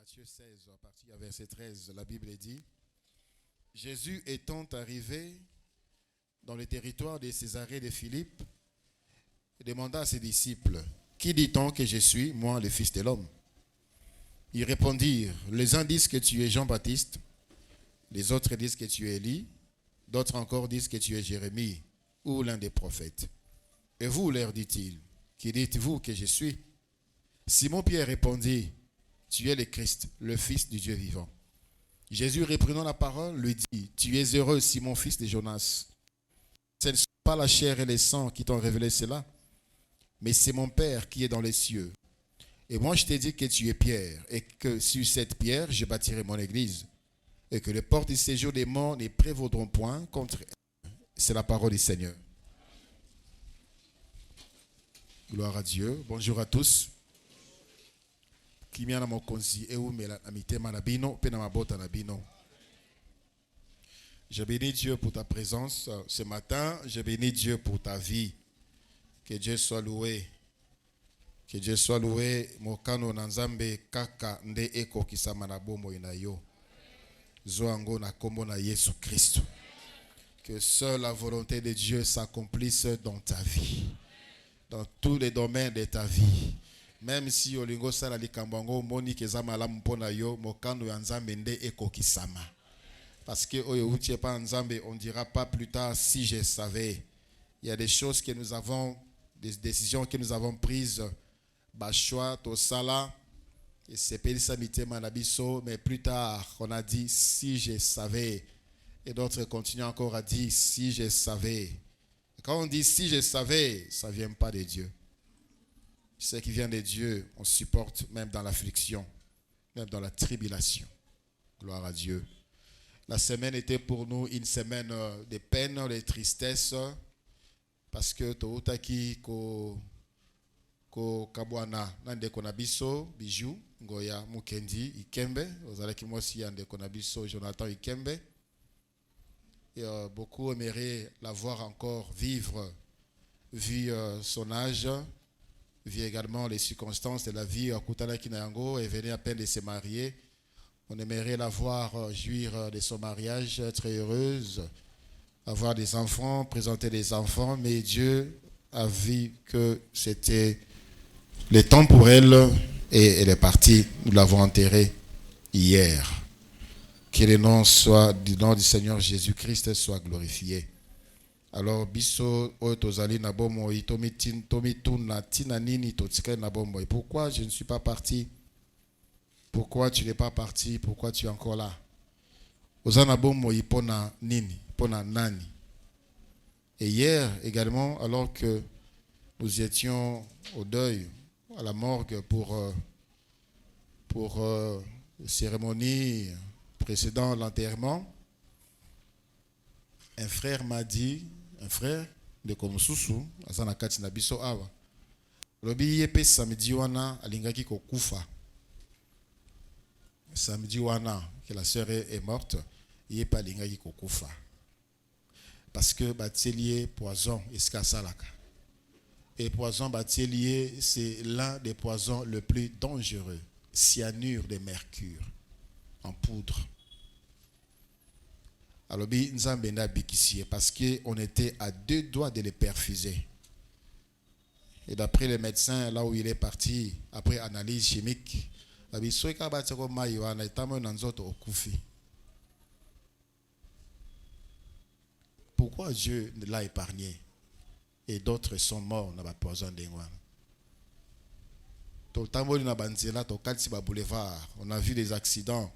Matthieu 16, à partir du verset 13, la Bible dit: Jésus étant arrivé dans le territoire de Césarée de Philippe, il demanda à ses disciples: Qui dit-on que je suis, moi, le Fils de l'homme? Ils répondirent: Les uns disent que tu es Jean-Baptiste, les autres disent que tu es Élie, d'autres encore disent que tu es Jérémie ou l'un des prophètes. Et vous, leur dit-il, qui dites-vous que je suis? Simon-Pierre répondit: Tu es le Christ, le Fils du Dieu vivant. Jésus, reprenant la parole, lui dit: Tu es heureux, Simon, fils de Jonas. Ce ne sont pas la chair et le sang qui t'ont révélé cela, mais c'est mon Père qui est dans les cieux. Et moi, je t'ai dit que tu es Pierre, et que sur cette pierre, je bâtirai mon église, et que les portes du séjour des morts ne prévaudront point contre elle. C'est la parole du Seigneur. Gloire à Dieu. Bonjour à tous. Je bénis Dieu pour ta présence ce matin. Je bénis Dieu pour ta vie. Que Dieu soit loué. Que Dieu soit loué. Mokano nanzambe kaka nde eko kisama na bombo inayo. Zoango na kombo na Yesu Christ. Que seule la volonté de Dieu s'accomplisse dans ta vie. Dans tous les domaines de ta vie. Même si olingo sala likambango moni kezama la mpona yo mokano ya nzambe nde ekokisama. Parce que oyo utie pa nzambe, on dira pas plus tard si je savais. Il y a des choses que nous avons, des décisions que nous avons prises, choix to sala et c'est pelisa mitema na biso, mais plus tard on a dit si je savais, et d'autres continuent encore à dire si je savais. Et quand on dit si je savais, ça vient pas de Dieu. Ce qui vient de Dieu, on supporte même dans l'affliction, même dans la tribulation. Gloire à Dieu. La semaine était pour nous une semaine de peine, de tristesse, parce que toutaki ko kabwana nande konabiso bijou ngoya mukendi ikembe ozalaki mosi yande konabiso Jonathan Ikembe. Et beaucoup aimeraient la voir encore vivre, vu son âge. Vit également les circonstances de la vie. Kutala Kinayango est venu à peine de se marier. On aimerait la voir jouir de son mariage, très heureuse, avoir des enfants, présenter des enfants, mais Dieu a vu que c'était le temps pour elle et elle est partie. Nous l'avons enterrée hier. Que le nom du nom du Seigneur Jésus-Christ soit glorifié. Alors biso otozali na bomo tomituna tina nini totika na bomo. Pourquoi je ne suis pas parti? Pourquoi tu n'es pas parti? Pourquoi tu es encore là? Ozana bomo ipona nini, pona nani. Et hier également, alors que nous étions au deuil à la morgue pour la cérémonie précédant l'enterrement, un frère m'a dit, un frère de Komususu, azana kati na biso awa. Lobi yepe samedi wana alingaki kokufa. Samedi wana que la sœur est morte, yepe alingaki kokufa. Parce que batelier poison eskasalaka. Et poison batelier, c'est l'un des poisons le plus dangereux, cyanure de mercure en poudre. Alors, parce qu'on était à 2 doigts de les perfuser. Et d'après les médecins, là où il est parti, après analyse chimique, pourquoi Dieu l'a épargné et d'autres sont morts dans la poison d'Engwan? On a vu des accidents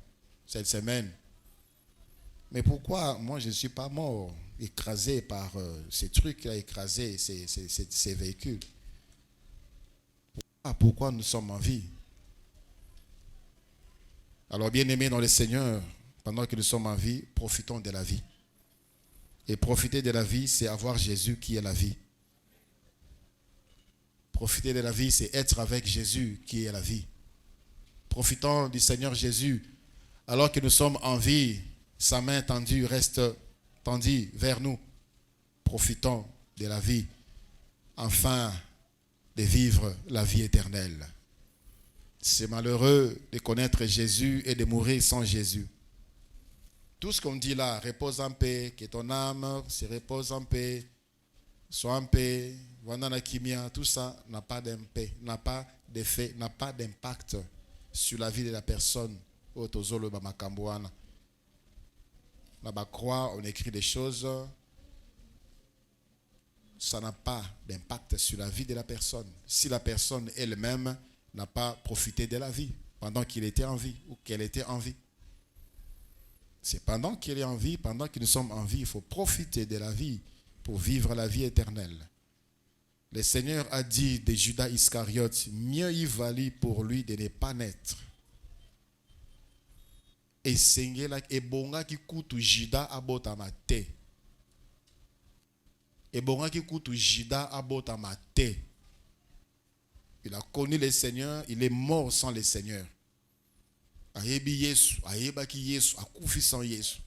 cette semaine. Mais pourquoi moi je ne suis pas mort, écrasé par ces trucs-là, écrasé ces véhicules? Pourquoi nous sommes en vie? Alors bien aimés dans le Seigneur, pendant que nous sommes en vie, profitons de la vie. Et profiter de la vie, c'est avoir Jésus qui est la vie. Profiter de la vie, c'est être avec Jésus qui est la vie. Profitons du Seigneur Jésus alors que nous sommes en vie. Sa main tendue reste tendue vers nous. Profitons de la vie, afin de vivre la vie éternelle. C'est malheureux de connaître Jésus et de mourir sans Jésus. Tout ce qu'on dit là, repose en paix, que ton âme se repose en paix, sois en paix, Vandana Kimia, tout ça n'a pas d'impact, n'a pas d'effet, n'a pas d'impact sur la vie de la personne. Otozolo Bamakamboana. Là-bas, croire, on écrit des choses, ça n'a pas d'impact sur la vie de la personne. Si la personne elle-même n'a pas profité de la vie pendant qu'il était en vie ou qu'elle était en vie. C'est pendant qu'il est en vie, pendant que nous sommes en vie, il faut profiter de la vie pour vivre la vie éternelle. Le Seigneur a dit de Judas Iscariote, mieux il valait pour lui de ne pas naître. Et Seigneur, et bonga qui coûte Judas abotamate. Et bonga qui coûte Judas abotamate. Il a connu le Seigneur, il est mort sans le Seigneur. Ayebi Yesu, ayebaki Yesu, akufi sans Yesu.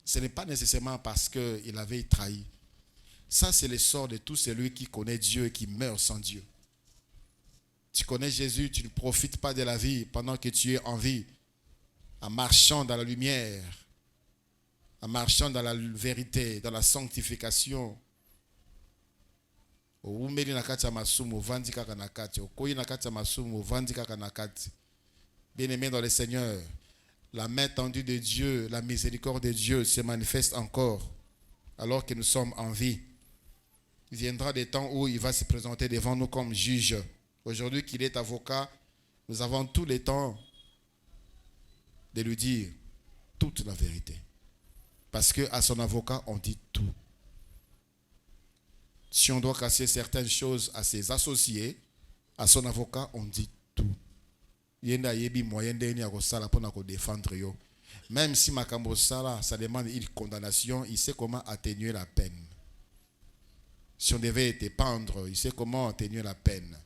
Ce n'est pas nécessairement parce qu'il avait trahi. Ça, c'est le sort de tout celui qui connaît Dieu et qui meurt sans Dieu. Tu connais Jésus, tu ne profites pas de la vie pendant que tu es en vie, en marchant dans la lumière, en marchant dans la vérité, dans la sanctification. Bien-aimé dans le Seigneur, la main tendue de Dieu, la miséricorde de Dieu se manifeste encore alors que nous sommes en vie. Il viendra des temps où il va se présenter devant nous comme juge. Aujourd'hui qu'il est avocat, nous avons tout le temps de lui dire toute la vérité. Parce qu'à son avocat, on dit tout. Si on doit casser certaines choses à ses associés, à son avocat, on dit tout. Même si Makambo Sala, ça demande une condamnation, il sait comment atténuer la peine. Si on devait te pendre, il sait comment atténuer la peine.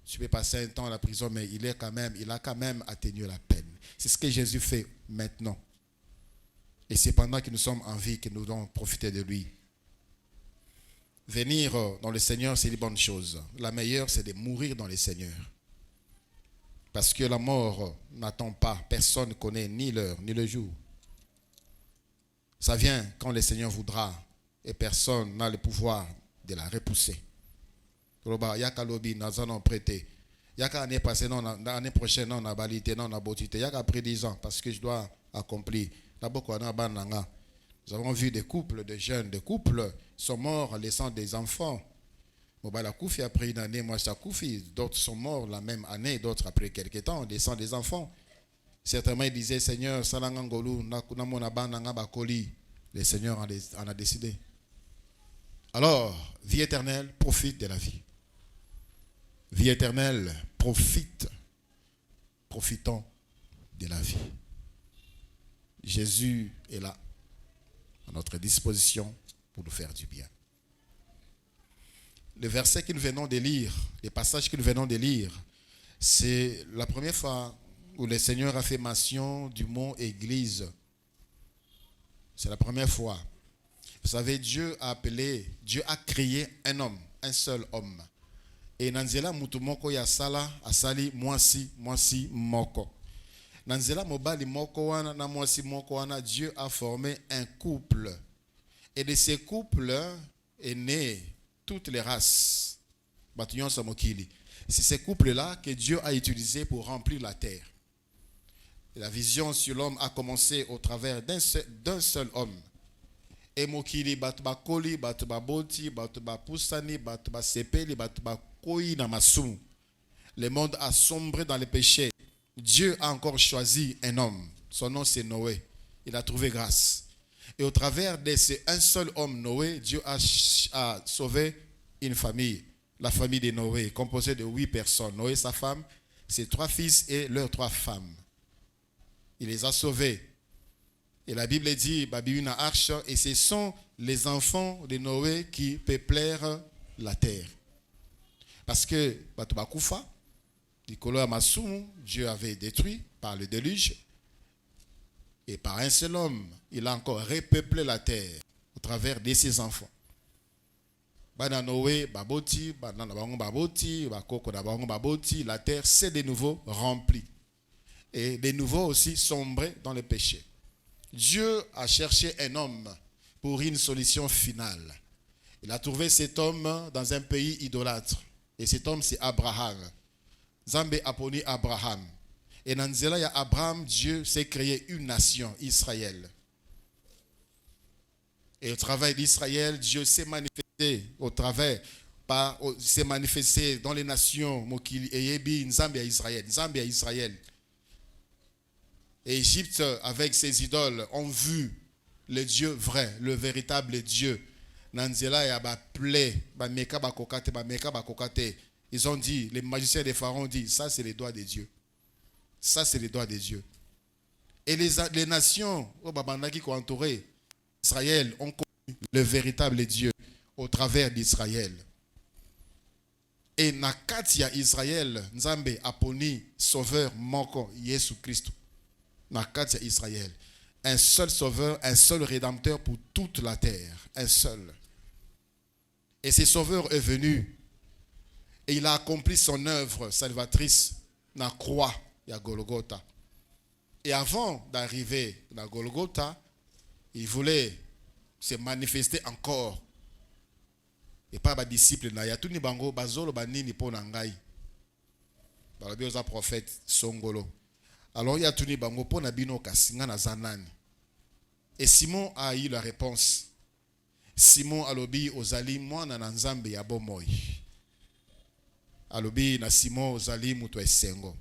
Tu peux passer un temps à la prison, mais il a quand même atténué la peine. C'est ce que Jésus fait maintenant. Et c'est pendant que nous sommes en vie que nous devons profiter de lui. Venir dans le Seigneur, c'est une bonne chose. La meilleure, c'est de mourir dans le Seigneur. Parce que la mort n'attend pas. Personne ne connaît ni l'heure, ni le jour. Ça vient quand le Seigneur voudra. Et personne n'a le pouvoir de la repousser. Yaka lobi nazanon prêté. Yaka année passée, non, l'année prochaine, non, na balité, non, na beauté. Yaka après 10 ans, parce que je dois accomplir. Nous avons vu des couples, de jeunes, des couples sont morts laissant des enfants. Mobala Koufi après une année, moi ça Koufi. D'autres sont morts la même année, d'autres après quelques temps, laissant des enfants. Certainement, ils disaient, Seigneur, Salangangolu, le Seigneur en a décidé. Alors, vie éternelle, profite de la vie. Vie éternelle, profitons de la vie. Jésus est là, à notre disposition, pour nous faire du bien. Le verset que nous venons de lire, les passages que nous venons de lire, c'est la première fois où le Seigneur a fait mention du mot église. C'est la première fois. Vous savez, Dieu a créé un homme, un seul homme. Et Nanzela Mutumoko Yasala Asali Mwasi Moko. Nanzela Mobali Moko Wana na Mwasi Moko Wana, Dieu a formé un couple. Et de ces couples est né toutes les races. C'est ces couples-là que Dieu a utilisés pour remplir la terre. Et la vision sur l'homme a commencé au travers d'un seul homme. Et mokili batuba koli, batuba boti, batuba pusani, batuba sepeli, batuba koi na masumu. Le monde a sombré dans le péché. Dieu a encore choisi un homme. Son nom c'est Noé. Il a trouvé grâce. Et au travers de un seul homme, Noé, Dieu a sauvé une famille. La famille de Noé, composée de 8 personnes. Noé, sa femme, ses 3 fils et leurs 3 femmes. Il les a sauvés. Et la Bible dit, une arche, et ce sont les enfants de Noé qui peuplèrent la terre. Parce que, Batubakoufa, Nicolo Amasumu, Dieu avait détruit par le déluge. Et par un seul homme, il a encore repeuplé la terre au travers de ses enfants. Bana Noé, baboti, bana bango baboti, bakoko na bango baboti, la terre s'est de nouveau remplie. Et de nouveau aussi sombré dans le péché. Dieu a cherché un homme pour une solution finale. Il a trouvé cet homme dans un pays idolâtre. Et cet homme, c'est Abraham. Zambé a poni Abraham. Et dans Zéla, il y a Abraham, Dieu s'est créé une nation, Israël. Et au travail d'Israël, Dieu s'est manifesté au travers, s'est manifesté dans les nations, Zambé à Israël, Zambé à Israël. Et Égypte, avec ses idoles, ont vu le Dieu vrai, le véritable Dieu. Nanzela et Baplé, Bameka Bakokate, Bameka Bakokate. Ils ont dit, les magiciens des pharaons ont dit, ça c'est les doigts de Dieu. Ça c'est les doigts de Dieu. Et les nations, qui ont entouré Israël, ont connu le véritable Dieu au travers d'Israël. Et Nakatia Israël, Nzambe Aponi, sauveur Moko, Jésus Christ. Nakatia Israël. Un seul sauveur, un seul rédempteur pour toute la terre. Un seul. Et ce sauveur est venu. Et il a accompli son œuvre salvatrice dans la croix à Golgotha. Et avant d'arriver à Golgotha, il voulait se manifester encore. Et pas les disciples. Il y a tous les bango, bazolo banini po nangai. Balabi oza prophète Songolo. Alors il y a tous les bango po nabino kasinga na zanani. Et Simon a eu la réponse. Simon alobi ozali mwana na nzambe ya bomoi. Alobi na Simon ozali muto esengo.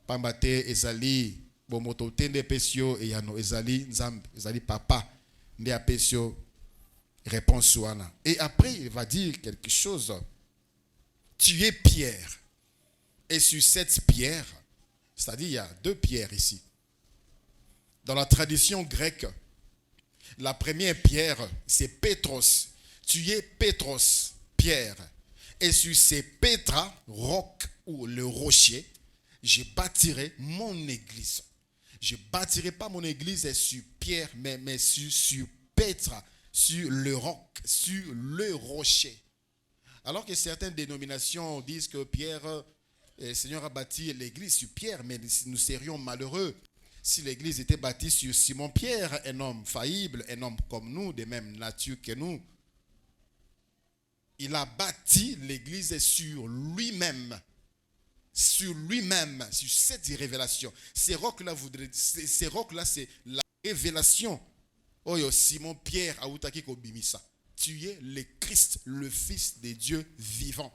Pambate ezali bomoto tende pesio e yano ezali nzambe, ezali papa nde apesio réponse wana. Et après il va dire quelque chose. Tu es pierre. Et sur cette pierre, c'est-à-dire il y a deux pierres ici. Dans la tradition grecque, la première pierre, c'est Pétros. Tu es Pétros, pierre. Et sur ces pétras, roc ou le rocher, je bâtirai mon église. Je ne bâtirai pas mon église sur pierre, mais sur pétra, sur le roc, sur le rocher. Alors que certaines dénominations disent que Pierre, le Seigneur a bâti l'église sur pierre, mais nous serions malheureux si l'église était bâtie sur Simon-Pierre, un homme faillible, un homme comme nous, de même nature que nous. Il a bâti l'église sur lui-même. Sur lui-même, sur cette révélation. Ces rocs-là, c'est la révélation. Oh, Simon-Pierre, tu es le Christ, le Fils de Dieu vivant.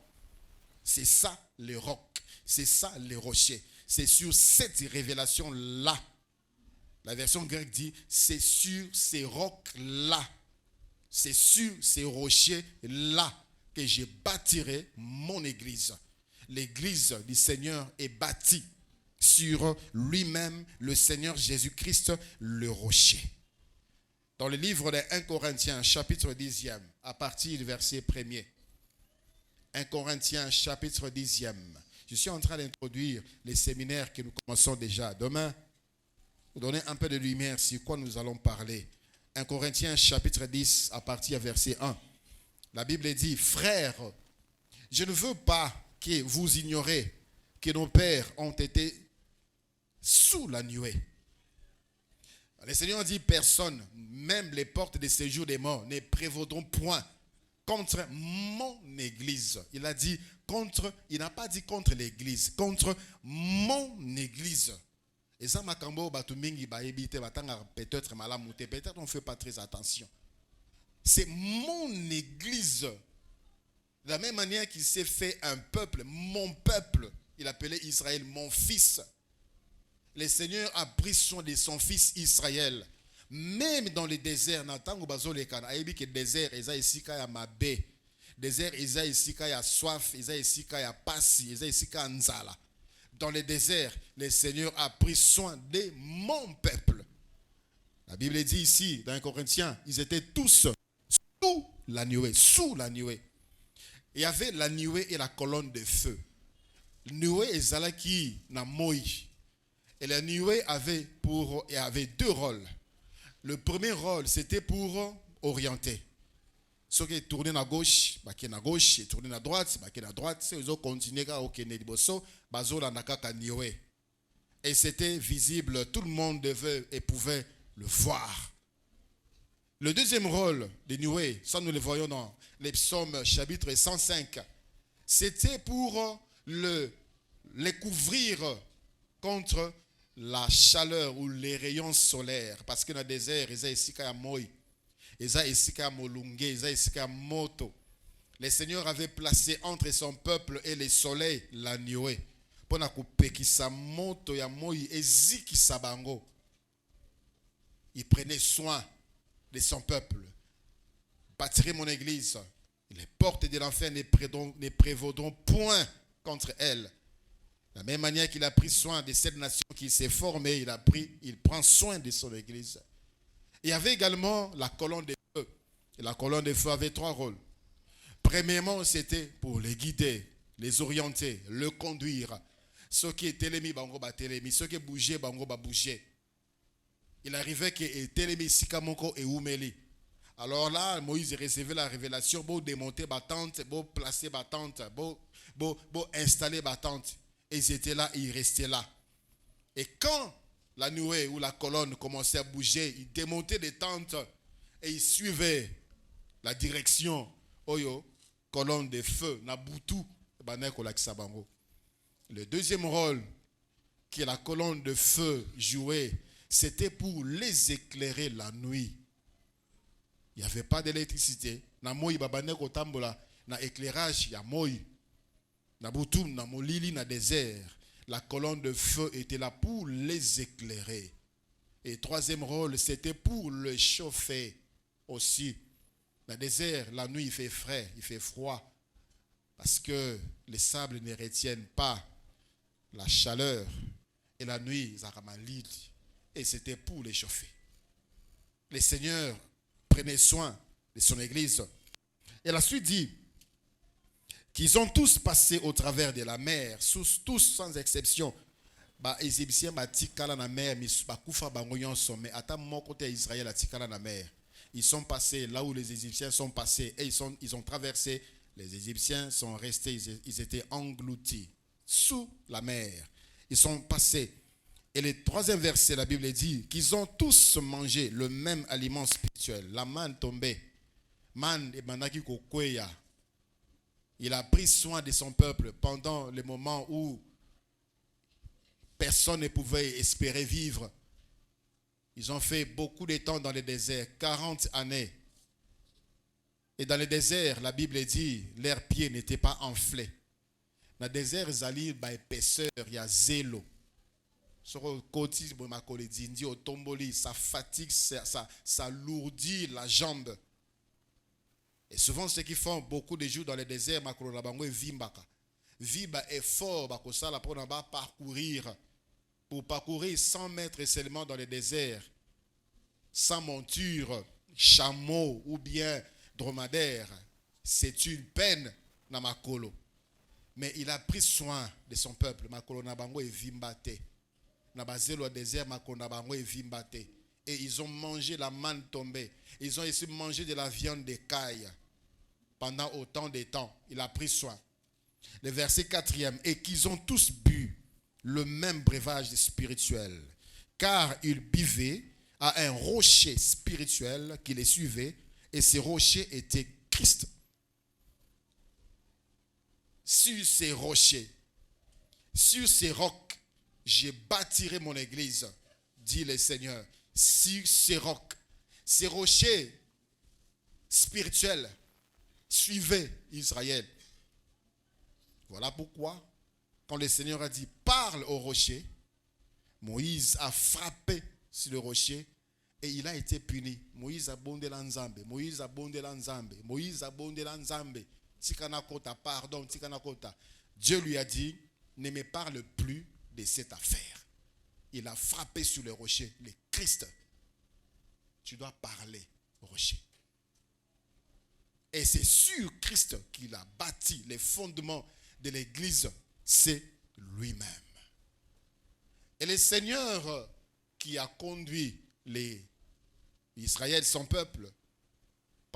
C'est ça le roc. C'est ça le rocher. C'est sur cette révélation-là. La version grecque dit, c'est sur ces rocs-là, c'est sur ces rochers-là que je bâtirai mon église. L'église du Seigneur est bâtie sur lui-même, le Seigneur Jésus-Christ, le rocher. Dans le livre de 1 Corinthiens, chapitre 10, à partir du verset 1er. 1 Corinthiens, chapitre 10. Je suis en train d'introduire les séminaires que nous commençons déjà. Demain, vous donnez un peu de lumière sur quoi nous allons parler. 1 Corinthiens chapitre 10 à partir du verset 1. La Bible dit, frères, je ne veux pas que vous ignorez que nos pères ont été sous la nuée. Le Seigneur dit, personne, même les portes de séjour des morts, ne prévaudront point contre mon église. Il a dit contre, il n'a pas dit contre l'église, contre mon église. Et ça, peut-être malamouté, peut-être on ne fait pas très attention. C'est mon église. De la même manière qu'il s'est fait un peuple, mon peuple, il appelait Israël mon fils. Le Seigneur a pris soin de son fils Israël. Même dans le désert, le désert, il y a ici qu'il y a mabé. Désert, il y a ici qu'il y a soif, il y a ici qu'il y a passi, il y a ici qu'il y a nzala. Dans le désert, le Seigneur a pris soin de mon peuple. La Bible dit ici, dans 1 Corinthiens, ils étaient tous sous la nuée, sous la nuée. Il y avait la nuée et la colonne de feu. La nuée et Zalaki na moi. Et la nuée avait deux rôles. Le premier rôle, c'était pour orienter. Ceux qui tournent à gauche, bah qui à gauche, et tournent à droite, bah qui à droite, c'est eux continuent à ok nediboso, bazo la nakaka niwe. Et c'était visible, tout le monde devait et pouvait le voir. Le deuxième rôle de Niwe, ça nous le voyons dans les psaumes chapitre 105, c'était pour les couvrir contre la chaleur ou les rayons solaires. Parce que dans le désert, ils ont ici qu'à moi, ils ont ici qu'à molungue, ils ont ici qu'à moto. Le Seigneur avait placé entre son peuple et le soleil la Niwe. Pour couper qui sa moto ya moi et ziki sabango. Il prenait soin de son peuple. Bâtirai mon église. Les portes de l'enfer ne prévaudront point contre elle. De la même manière qu'il a pris soin de cette nation qui s'est formée, il prend soin de son église. Il y avait également la colonne de feu. Et la colonne de feu avait 3 rôles. Premièrement, c'était pour les guider, les orienter, le conduire. Ceux qui étaient télémis, bango ba télémis. Ceux qui bougeaient, bango ba bouger. Il arrivait que télémis sikamoko et oumeli. Alors là, Moïse recevait la révélation, pour démonter ma tente, pour placer ma tente, pour installer ma tente. Et ils étaient là, ils restaient là. Et quand la nuée ou la colonne commençait à bouger, ils démontaient des tentes et ils suivaient la direction. Oyo, colonne de feu, Nabutu, le deuxième rôle que la colonne de feu jouait, c'était pour les éclairer la nuit. Il n'y avait pas d'électricité. Na moi babane ko tambola na éclairage ya moi. Na butu na molili na désert. La colonne de feu était là pour les éclairer. Et troisième rôle, c'était pour le chauffer aussi. Dans le désert, la nuit il fait frais, il fait froid. Parce que les sables ne retiennent pas la chaleur. Et la nuit, ils ont malide. Et c'était pour les chauffer. Le Seigneur prenait soin de son église. Et la suite dit qu'ils ont tous passé au travers de la mer, tous sans exception. Les Égyptiens batikala na mer, mais bakufa bangoyon sommet. À mon côté Israël atikala na mer. Ils sont passés là où les Égyptiens sont passés et ils ont traversé. Les Égyptiens sont restés, ils étaient engloutis sous la mer. Ils sont passés. Et le troisième verset, la Bible dit qu'ils ont tous mangé le même aliment spirituel. La manne tombée. Man et manaki kokweya. Il a pris soin de son peuple pendant le moment où personne ne pouvait espérer vivre. Ils ont fait beaucoup de temps dans le désert, 40 années. Et dans le désert, la Bible dit, leurs pieds n'étaient pas enflés. Dans le désert, ils par épaisseur, il y a zélo. Sur le côté, ça fatigue, ça lourdit la jambe. Et souvent, ceux qui font beaucoup de jours dans le désert, Viba est fort, pour parcourir. Pour parcourir 100 mètres seulement dans le désert, sans monture, chameau ou bien dromadaire, c'est une peine dans Makolo. Mais il a pris soin de son peuple. Makolo Nabango et Vimbate. Nabazelo au désert, Makolo Nabango et Vimbate. Et ils ont mangé la manne tombée. Ils ont aussi mangé de la viande d'écaille pendant autant de temps. Il a pris soin. Le verset 4e. Et qu'ils ont tous bu le même breuvage spirituel, car ils buvaient à un rocher spirituel qui les suivait, et ce rocher était Christ. Sur ces rochers, sur ces rocs, je bâtirai mon église, dit le Seigneur. Sur ces rocs, ces rochers spirituels suivaient Israël. Voilà pourquoi, quand le Seigneur a dit « Parle au rocher », Moïse a frappé sur le rocher et il a été puni. Moïse a bondé l'anzambe. Moïse a bondé l'anzambe. Moïse a bondé l'anzambe. Tikanakota, pardon, Tikanakota. Dieu lui a dit « Ne me parle plus de cette affaire ». Il a frappé sur le rocher, le Christ. Tu dois parler au rocher. Et c'est sur Christ qu'il a bâti les fondements de l'église. C'est lui-même. Et le Seigneur qui a conduit Israël, son peuple,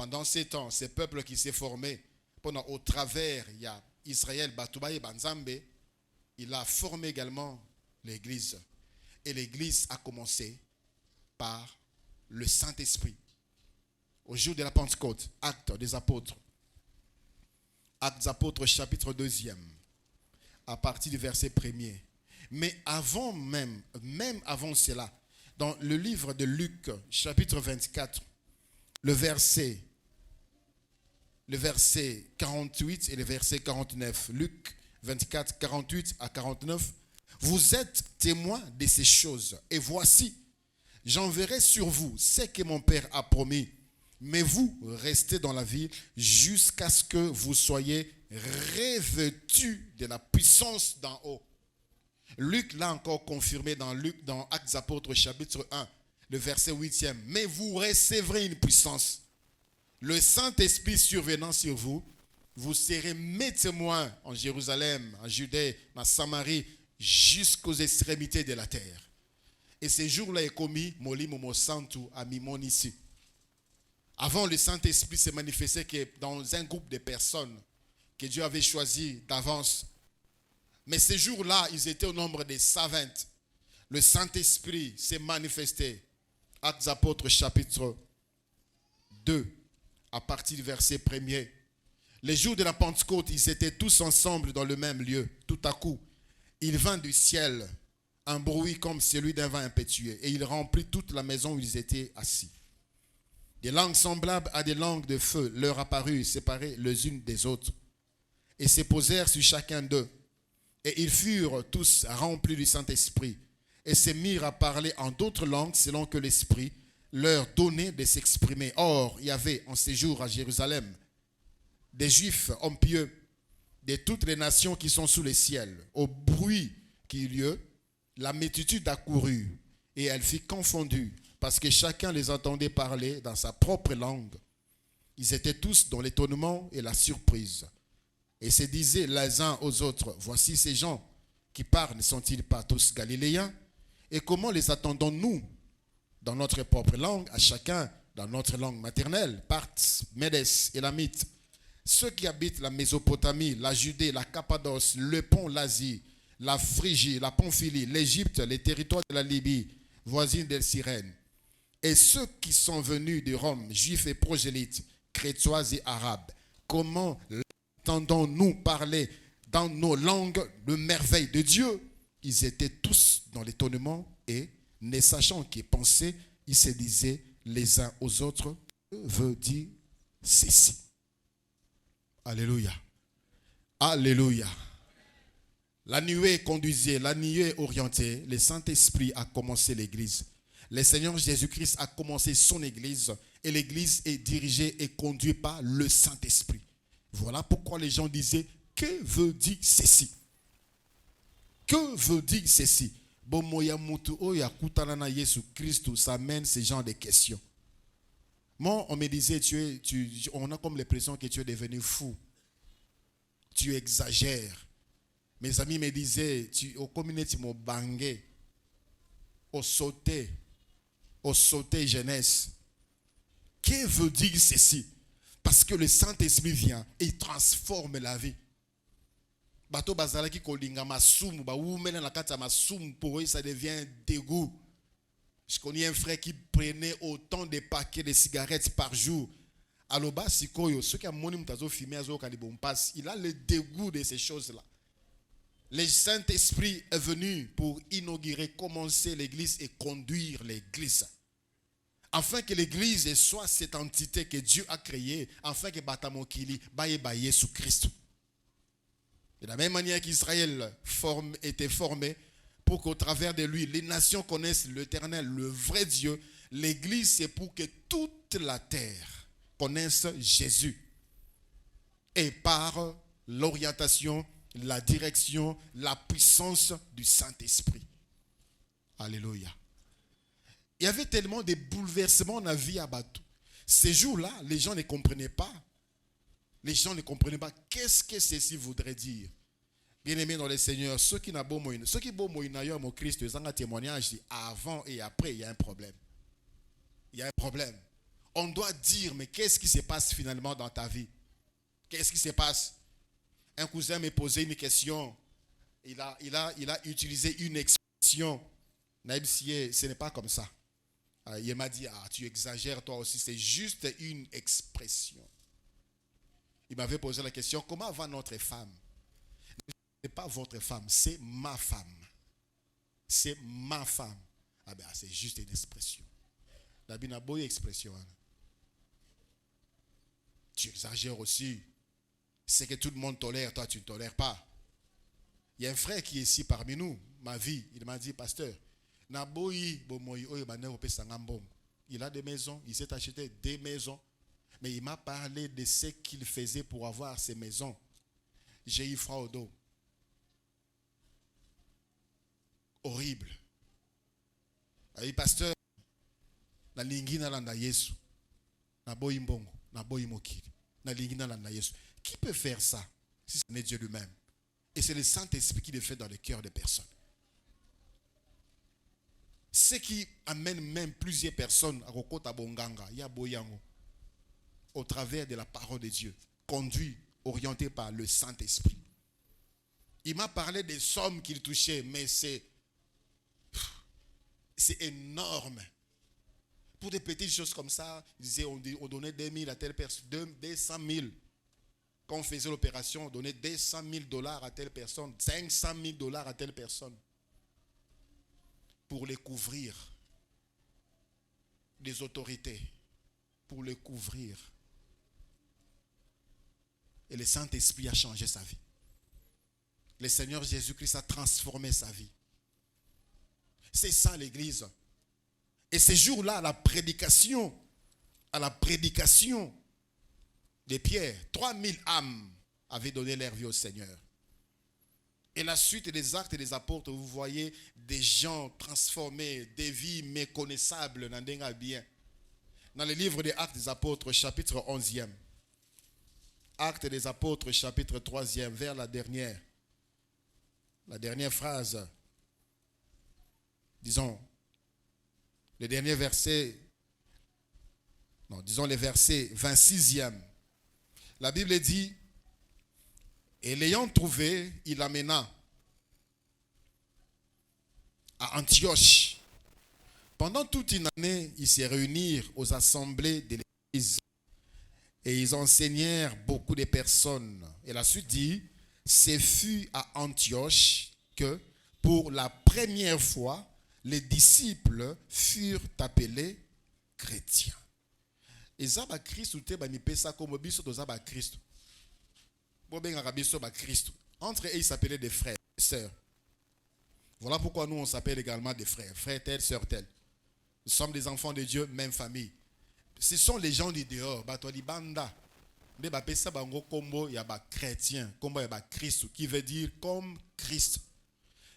pendant ces temps, ce peuple qui s'est formé, pendant au travers, il y a Israël, Batouba et Banzambe, il a formé également l'église. Et l'église a commencé par le Saint-Esprit. Au jour de la Pentecôte, Actes des Apôtres. Actes des Apôtres, chapitre 2, à partir du verset 1er. Mais avant même avant cela, dans le livre de Luc, chapitre 24, le verset 48 et le verset 49. Luc 24, 48 à 49. Vous êtes témoins de ces choses. Et voici, j'enverrai sur vous ce que mon Père a promis. Mais vous restez dans la ville jusqu'à ce que vous soyez revêtus de la puissance d'en haut. Luc l'a encore confirmé dans Actes des Apôtres, chapitre 1, le verset 8e. Mais vous recevrez une puissance. Le Saint-Esprit survenant sur vous, vous serez mes témoins en Jérusalem, en Judée, en Samarie, jusqu'aux extrémités de la terre. Et ce jour-là est commis, Moli Momo Santu à Mimon ici. Avant, le Saint-Esprit s'est manifesté que dans un groupe de personnes que Dieu avait choisi d'avance. Mais ces jours-là, ils étaient au nombre de 120. Le Saint-Esprit s'est manifesté. Actes des Apôtres, chapitre 2, à partir du verset 1er. Les jours de la Pentecôte, ils étaient tous ensemble dans le même lieu. Tout à coup, il vint du ciel un bruit comme celui d'un vent impétueux, et il remplit toute la maison où ils étaient assis. Des langues semblables à des langues de feu leur apparurent, séparées les unes des autres, et se posèrent sur chacun d'eux. Et ils furent tous remplis du Saint-Esprit, et se mirent à parler en d'autres langues selon que l'Esprit leur donnait de s'exprimer. Or, il y avait en séjour à Jérusalem des Juifs hommes pieux de toutes les nations qui sont sous le ciel. Au bruit qui eut lieu, la multitude accourut, et elle fut confondue, parce que chacun les entendait parler dans sa propre langue. Ils étaient tous dans l'étonnement et la surprise, et se disaient les uns aux autres, voici ces gens qui parlent, ne sont-ils pas tous galiléens? Et comment les attendons-nous dans notre propre langue, à chacun dans notre langue maternelle? Parthes, Médès, Élamites, ceux qui habitent la Mésopotamie, la Judée, la Cappadoce, le pont, l'Asie, la Phrygie, la Pamphylie, l'Égypte, les territoires de la Libye, voisine de Cyrène, et ceux qui sont venus de Rome, juifs et prosélytes, crétois et arabes, comment entendons-nous parler dans nos langues de merveilles de Dieu? Ils étaient tous dans l'étonnement et, ne sachant qu'ils pensaient, ils se disaient les uns aux autres, que veut dire ceci? Alléluia. Alléluia. La nuée conduisait, la nuée orientée, le Saint-Esprit a commencé l'église. Le Seigneur Jésus-Christ a commencé son église et l'église est dirigée et conduite par le Saint-Esprit. Voilà pourquoi les gens disaient, que veut dire ceci? Que veut dire ceci? Ça mène ce genre de questions. Moi, on me disait, on a comme l'impression que tu es devenu fou. Tu exagères. Mes amis me disaient, au communauté, tu m'as bangé, au sauté jeunesse. Que veut dire ceci? Parce que le Saint-Esprit vient et il transforme la vie. Bato bazala ki kolinga masumu, ba oumena la kata masumu, pour eux ça devient dégoût. Je connais un frère qui prenait autant de paquets de cigarettes par jour. Aloba sikoyo, ceux qui ont moni mutazo fumé azo kanibon passe, il a le dégoût de ces choses-là. Le Saint-Esprit est venu pour inaugurer, commencer l'église et conduire l'église. Afin que l'église soit cette entité que Dieu a créée, afin que Batamokili baye sous Christ. De la même manière qu'Israël était formé pour qu'au travers de lui, les nations connaissent l'Éternel, le vrai Dieu. L'église, c'est pour que toute la terre connaisse Jésus. Et par l'orientation, la direction, la puissance du Saint-Esprit. Alléluia. Il y avait tellement de bouleversements dans la vie à Batou. Ces jours-là, les gens ne comprenaient pas. Les gens ne comprenaient pas qu'est-ce que ceci voudrait dire. Bien-aimés dans le Seigneur, ceux qui n'ont pas moyen, ceux qui ont moyen au Christ, ils ont un témoignage avant et après, il y a un problème. Il y a un problème. On doit dire, mais qu'est-ce qui se passe finalement dans ta vie? Qu'est-ce qui se passe? Un cousin m'a posé une question. Il a utilisé une expression. Naïb Siye, ce n'est pas comme ça. Il m'a dit, tu exagères toi aussi, c'est juste une expression. Il m'avait posé la question, comment va notre femme? Ce n'est pas votre femme, c'est ma femme. C'est ma femme. C'est juste une expression. La Bible a beau expression. Tu exagères aussi. C'est que tout le monde tolère, toi tu ne tolères pas. Il y a un frère qui est ici parmi nous, ma vie. Il m'a dit, pasteur, il a des maisons, il s'est acheté des maisons. Mais il m'a parlé de ce qu'il faisait pour avoir ces maisons. J'ai eu froid au dos. Horrible. Il dit, pasteur, na lingi na landa Yesu. Na boyi mbongo, na boyi mokili. Na lingi na landa Yesu. Qui peut faire ça si ce n'est Dieu lui-même? Et c'est le Saint-Esprit qui le fait dans le cœur des personnes. Ce qui amène même plusieurs personnes à Rokota Bonganga, Yaboyango, au travers de la parole de Dieu, conduit, orienté par le Saint-Esprit. Il m'a parlé des sommes qu'il touchait, mais c'est énorme. Pour des petites choses comme ça, il disait, on donnait 2 000 à telle personne, 200 000. Quand on faisait l'opération, on donnait 200 000 $ à telle personne, 500 000 $ à telle personne. Pour les couvrir. Des autorités. Pour les couvrir. Et le Saint-Esprit a changé sa vie. Le Seigneur Jésus-Christ a transformé sa vie. C'est ça l'église. Et ces jours-là, à la prédication de Pierre, 3000 âmes avaient donné leur vie au Seigneur. Et la suite des actes des apôtres, vous voyez des gens transformés, des vies méconnaissables. Dans le livre des Actes des apôtres, chapitre 11e. Actes des apôtres, chapitre 3e, vers la dernière phrase. Disons, le dernier verset, disons les versets 26e. La Bible dit, et l'ayant trouvé, il l'amena à Antioche. Pendant toute une année, ils se réunirent aux assemblées de l'église et ils enseignèrent beaucoup de personnes. Et la suite dit, ce fut à Antioche que, pour la première fois, les disciples furent appelés chrétiens. Et Zaba Christ ou te ba mipesa comme biso to Zaba Christ. Bo benga biso ba Christ. Entre eux ils s'appelaient des frères, des sœurs. Voilà pourquoi nous on s'appelle également des frères, frères tel, sœur tel. Nous sommes des enfants de Dieu, même famille. Ce sont les gens du dehors, ba to li banda. De ba pesa bango kombo ya ba chrétien, kombo ya ba Christ qui veut dire comme Christ.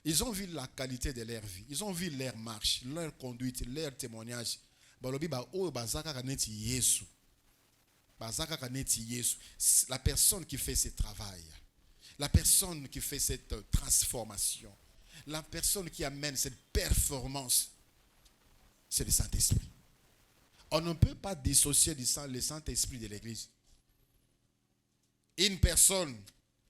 Ils ont vu la qualité de leur vie. Ils ont vu leur marche, leur conduite, leur témoignage. La personne qui fait ce travail, la personne qui fait cette transformation, la personne qui amène cette performance, c'est le Saint-Esprit. On ne peut pas dissocier le Saint-Esprit de l'Église. Une personne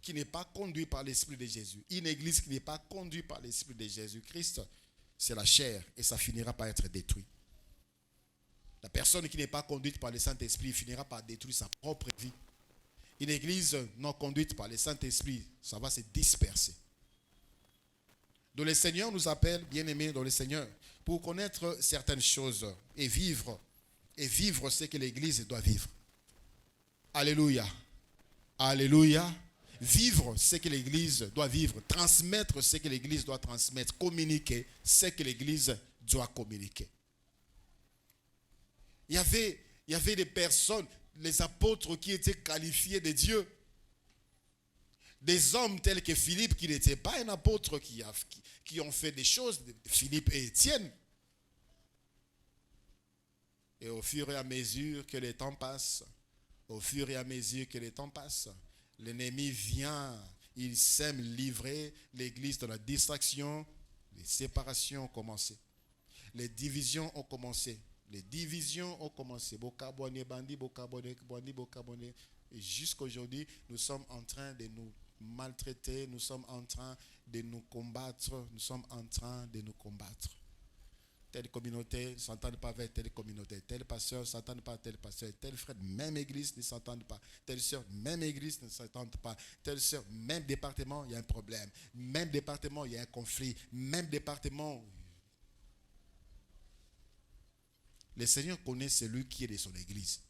qui n'est pas conduite par l'Esprit de Jésus, une église qui n'est pas conduite par l'Esprit de Jésus-Christ, c'est la chair et ça finira par être détruit. La personne qui n'est pas conduite par le Saint-Esprit finira par détruire sa propre vie. Une église non conduite par le Saint-Esprit, ça va se disperser. Donc le Seigneur nous appelle, bien-aimés dans le Seigneur, pour connaître certaines choses et vivre ce que l'église doit vivre. Alléluia. Alléluia. Vivre ce que l'église doit vivre, transmettre ce que l'église doit transmettre, communiquer ce que l'église doit communiquer. Il y avait des personnes, les apôtres qui étaient qualifiés de Dieu. Des hommes tels que Philippe, qui n'était pas un apôtre, qui ont fait des choses, Philippe et Étienne. Et au fur et à mesure que le temps passe, l'ennemi vient, il sème livrer l'église dans la distraction, les séparations ont commencé. Les divisions ont commencé. Les divisions ont commencé. Et jusqu'à aujourd'hui, nous sommes en train de nous maltraiter, nous sommes en train de nous combattre, nous sommes en train de nous combattre. Telle communauté ne s'entend pas avec telle communauté, tel pasteur ne s'entend pas avec tel pasteur, tel frère, même église ne s'entend pas, telle soeur, même église ne s'entend pas, telle soeur, même département, il y a un problème, même département, il y a un conflit, même département. Le Seigneur connaît celui qui est de son église.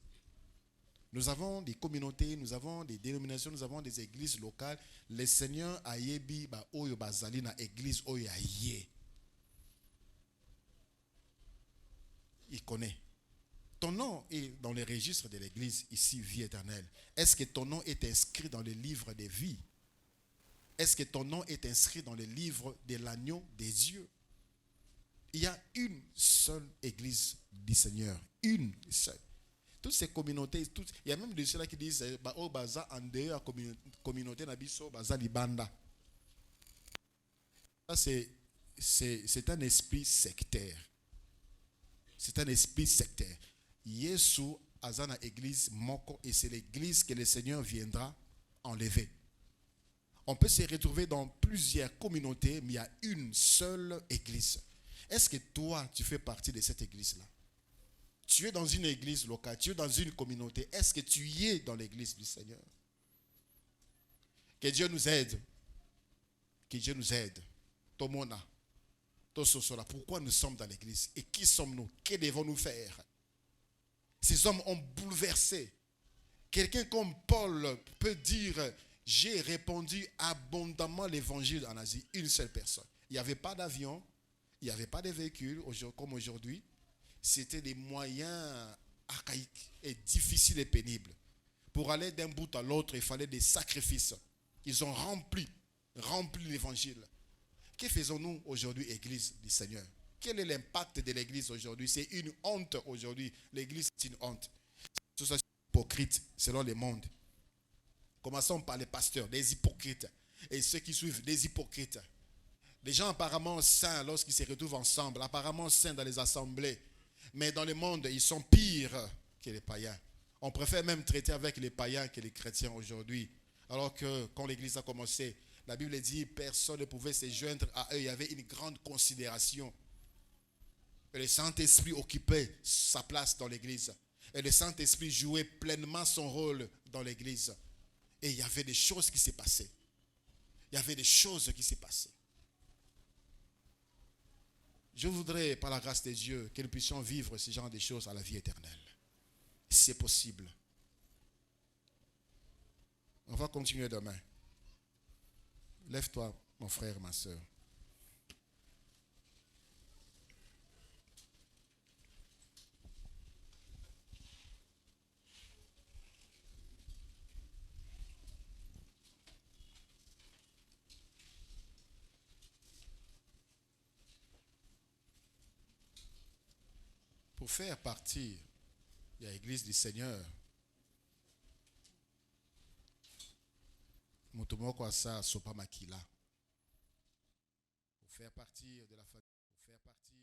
Nous avons des communautés, nous avons des dénominations, nous avons des églises locales. Le Seigneur a yebi ba oyo bazali na église oyo aye. Il connaît. Ton nom est dans les registres de l'église ici, vie éternelle. Est-ce que ton nom est inscrit dans le livre des vies? Est-ce que ton nom est inscrit dans le livre de l'agneau des dieux? Il y a une seule église du Seigneur. Une seule. Toutes ces communautés, il y a même de ceux-là qui disent oh, baza en dehors communauté nabiso baza libanda. Ça c'est un esprit sectaire. C'est un esprit sectaire. Yesu azana église moko et c'est l'église que le Seigneur viendra enlever. On peut se retrouver dans plusieurs communautés, mais il y a une seule église. Est-ce que toi, tu fais partie de cette église-là? Tu es dans une église locale, tu es dans une communauté. Est-ce que tu y es dans l'église du Seigneur? Que Dieu nous aide. Que Dieu nous aide. Tomona. Tososola. Pourquoi nous sommes dans l'église? Et qui sommes-nous? Que devons-nous faire? Ces hommes ont bouleversé. Quelqu'un comme Paul peut dire, j'ai répandu abondamment l'évangile en Asie. Une seule personne. Il n'y avait pas d'avion, il n'y avait pas de véhicule comme aujourd'hui. C'était des moyens archaïques et difficiles et pénibles. Pour aller d'un bout à l'autre, il fallait des sacrifices. Ils ont rempli l'évangile. Que faisons-nous aujourd'hui, Église du Seigneur? Quel est l'impact de l'Église aujourd'hui? C'est une honte aujourd'hui. L'Église, c'est une honte. Tout ça, c'est hypocrite selon le monde. Commençons par les pasteurs, des hypocrites. Et ceux qui suivent, des hypocrites. Les gens apparemment saints lorsqu'ils se retrouvent ensemble, apparemment saints dans les assemblées. Mais dans le monde, ils sont pires que les païens. On préfère même traiter avec les païens que les chrétiens aujourd'hui. Alors que quand l'Église a commencé, la Bible dit personne ne pouvait se joindre à eux. Il y avait une grande considération. Et le Saint-Esprit occupait sa place dans l'Église. Et le Saint-Esprit jouait pleinement son rôle dans l'Église. Et il y avait des choses qui s'est passées. Il y avait des choses qui s'est passées. Je voudrais, par la grâce de Dieu, que nous puissions vivre ce genre de choses à la vie éternelle. C'est possible. On va continuer demain. Lève-toi, mon frère, ma soeur. Pour faire partie de l'Église du Seigneur, pour faire partir de la famille, pour faire partir